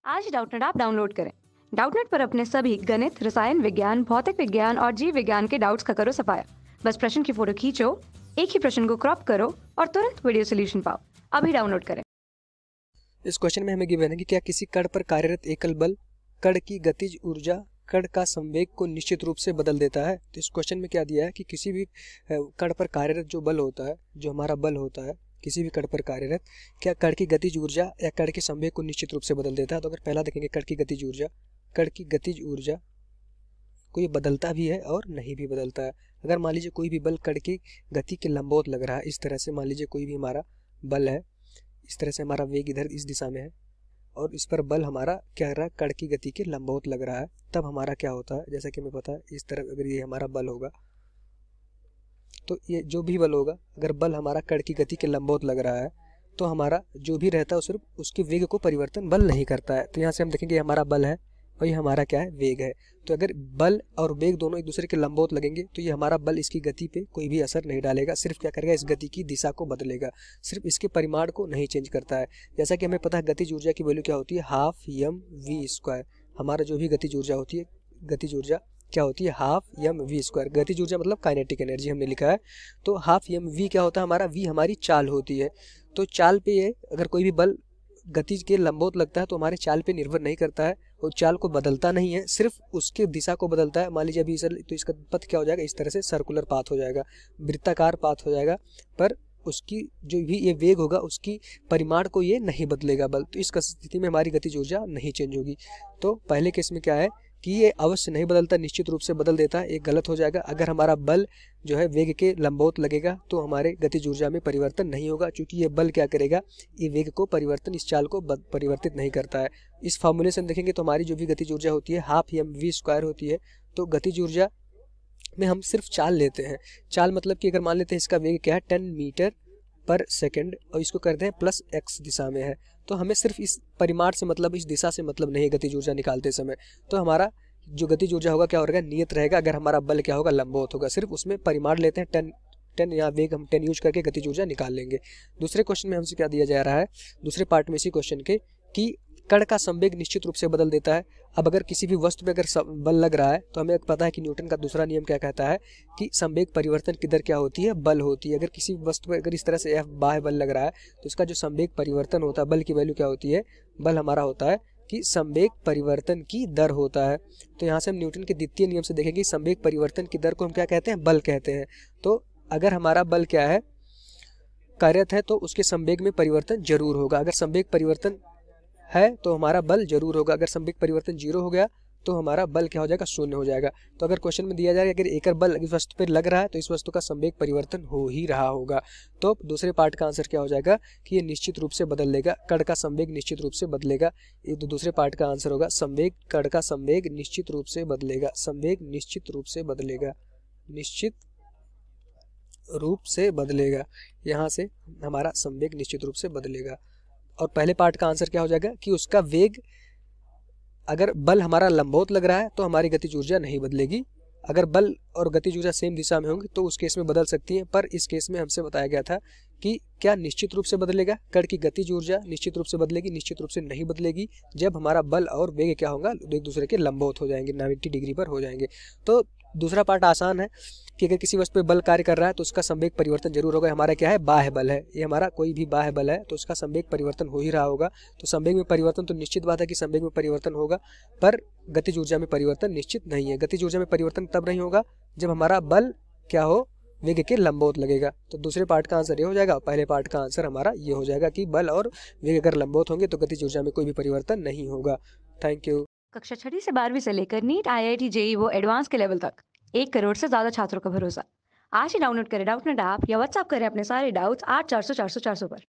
आज ही Doubtnut app download करें। Doubtnut पर अपने सभी गणित, रसायन विज्ञान, भौतिक विज्ञान और जीव विज्ञान के डाउट्स का करो सफाया। बस प्रश्न की फोटो खींचो, एक ही प्रश्न को क्रॉप करो और तुरंत वीडियो सोल्यूशन पाओ। अभी डाउनलोड करें। इस क्वेश्चन में हमें गिवन है कि क्या किसी कण पर कार्यरत एकल बल कण की गतिज ऊर्जा कण का संवेग को निश्चित रूप से बदल देता है। तो इस क्वेश्चन में क्या दिया है कि किसी भी कण पर कार्यरत जो बल होता है, जो हमारा बल होता है किसी भी कण पर कार्यरत, क्या कण की गतिज ऊर्जा या कण के संवेग को निश्चित रूप से बदल देता है। तो अगर पहला देखेंगे कण की गतिज ऊर्जा को ये बदलता भी है और नहीं भी बदलता है। अगर मान लीजिए कोई भी बल कण की गति के लंबवत लग रहा है, इस तरह से मान लीजिए कोई भी हमारा बल है, इस तरह से हमारा वेग इधर इस दिशा में है और इस पर बल हमारा क्या कर रहा है, कण की गति के लंबवत लग रहा है, तब हमारा क्या होता है, जैसा कि हमें पता है इस तरफ अगर ये हमारा बल होगा तो ये जो भी बल होगा, अगर बल हमारा कण की गति के लंबवत लग रहा है तो हमारा जो भी रहता है सिर्फ उसके वेग को परिवर्तन बल नहीं करता है। तो यहाँ से हम देखेंगे हमारा बल है और ये हमारा क्या है, वेग है। तो अगर बल और वेग दोनों एक दूसरे के लंबवत लगेंगे तो ये हमारा बल इसकी गति पे कोई भी असर नहीं डालेगा, सिर्फ क्या करेगा, इस गति की दिशा को बदलेगा, सिर्फ इसके परिमाण को नहीं चेंज करता है। जैसा कि हमें पता है गतिज ऊर्जा की वैल्यू क्या होती है, हाफ एम वी स्क्वायर। हमारा जो भी गतिज ऊर्जा होती है, गतिज ऊर्जा क्या होती है, हाफ एम वी स्क्वायर। गतिज ऊर्जा मतलब काइनेटिक एनर्जी हमने लिखा है। तो हाफ एम वी क्या होता है, हमारा वी हमारी चाल होती है। तो चाल पे ये अगर कोई भी बल गति के लंबवत लगता है तो हमारे चाल पे निर्भर नहीं करता है, वो चाल को बदलता नहीं है, सिर्फ उसके दिशा को बदलता है। मान लीजिए अभी तो इसका पथ क्या हो जाएगा, इस तरह से सर्कुलर पाथ हो जाएगा, वृत्ताकार पाथ हो जाएगा, पर उसकी जो भी ये वेग होगा उसकी परिमाण को ये नहीं बदलेगा बल। तो इस स्थिति में हमारी गतिज ऊर्जा नहीं चेंज होगी। तो पहले केस में क्या है कि ये अवश्य नहीं बदलता, निश्चित रूप से बदल देता है, एक गलत हो जाएगा। अगर हमारा बल जो है वेग के लंबवत लगेगा तो हमारे गतिज ऊर्जा में परिवर्तन नहीं होगा, क्योंकि ये बल क्या करेगा, ये वेग को परिवर्तन, इस चाल को परिवर्तित नहीं करता है। इस फॉर्मूलेशन देखेंगे तो हमारी जो भी गतिज ऊर्जा होती है हाफ एम वी स्क्वायर होती है। तो गतिज ऊर्जा में हम सिर्फ चाल लेते हैं। चाल मतलब कि अगर मान लेते हैं इसका वेग क्या है 10 मीटर पर सेकंड और इसको करते हैं प्लस एक्स दिशा में है, तो हमें सिर्फ इस परिमाण से मतलब, इस दिशा से मतलब नहीं है गतिज ऊर्जा निकालते समय। तो हमारा जो गतिज ऊर्जा होगा क्या होगा, नियत रहेगा। अगर हमारा बल क्या होगा, लंबवत होगा, सिर्फ उसमें परिमाण लेते हैं 10 या वेग हम 10 यूज करके गतिज ऊर्जा निकाल लेंगे। दूसरे क्वेश्चन में हमसे क्या दिया जा रहा है, दूसरे पार्ट में इसी क्वेश्चन के, कि कण का संवेग निश्चित रूप से बदल देता है। अब अगर किसी भी वस्तु पे अगर बल लग रहा है तो हमें पता है कि न्यूटन का दूसरा नियम क्या कहता है कि संवेग परिवर्तन की दर क्या होती है, बल होती है। अगर किसी वस्तु पे अगर इस तरह से F बाह्य बल लग रहा है तो इसका जो संवेग परिवर्तन होता है, बल की वैल्यू क्या होती है, बल हमारा होता है कि संवेग परिवर्तन की दर होता है। तो यहाँ से हम न्यूटन के द्वितीय नियम से देखेंगे संवेग परिवर्तन की दर को हम क्या कहते हैं, बल कहते हैं। तो अगर हमारा बल क्या है, कार्यरत है, तो उसके संवेग में परिवर्तन जरूर होगा। अगर संवेग परिवर्तन है तो हमारा बल जरूर होगा। अगर संवेग परिवर्तन 0 हो गया तो हमारा बल क्या हो जाएगा, 0 हो जाएगा। तो अगर क्वेश्चन में दिया जाए अगर एकल बल इस वस्तु पर लग रहा है तो इस वस्तु का संवेग परिवर्तन हो ही रहा होगा। तो दूसरे पार्ट का आंसर क्या हो जाएगा कि ये निश्चित रूप से बदल लेगा, कण का संवेग निश्चित रूप से बदलेगा। ये दूसरे पार्ट का आंसर होगा संवेग, कण का संवेग निश्चित रूप से बदलेगा, संवेग निश्चित रूप से बदलेगा, निश्चित रूप से बदलेगा। यहाँ से हमारा संवेग निश्चित रूप से बदलेगा। और पहले पार्ट का आंसर क्या हो जाएगा कि उसका वेग, अगर बल हमारा लंबवत लग रहा है तो हमारी गतिज ऊर्जा नहीं बदलेगी। अगर बल और गतिज ऊर्जा सेम दिशा में होंगी तो उस केस में बदल सकती है, पर इस केस में हमसे बताया गया था कि क्या निश्चित रूप से बदलेगा, कण की गतिज ऊर्जा निश्चित रूप से बदलेगी, निश्चित रूप से नहीं बदलेगी जब हमारा बल और वेग क्या होगा, एक दूसरे के लंबवत हो जाएंगे, 90 डिग्री पर हो जाएंगे। तो दूसरा पार्ट आसान है कि अगर किसी वस्तु पे बल कार्य कर रहा है तो उसका संवेग परिवर्तन जरूर होगा। हमारा क्या है, बाह्य बल है, ये हमारा कोई भी बाह्य बल है तो उसका संवेग परिवर्तन हो ही रहा होगा। तो संवेग में परिवर्तन तो निश्चित बात है कि संवेग में परिवर्तन होगा, पर गतिज ऊर्जा में परिवर्तन निश्चित नहीं है। गतिज ऊर्जा में परिवर्तन तब नहीं होगा जब हमारा बल क्या हो, वेग के लंबवत लगेगा। तो दूसरे पार्ट का आंसर ये हो जाएगा, पहले पार्ट का आंसर हमारा ये हो जाएगा कि बल और वेग अगर लंबवत होंगे तो गतिज ऊर्जा में कोई भी परिवर्तन नहीं होगा। Thank you. कक्षा 6 से 12वीं से लेकर नीट, IIT, JEE वो एडवांस के लेवल तक 1 करोड़ से ज्यादा छात्रों का भरोसा। आज ही डाउनलोड करें डाउटनेट ऐप या व्हाट्सएप करें अपने सारे डाउट्स 8400 400 400 पर।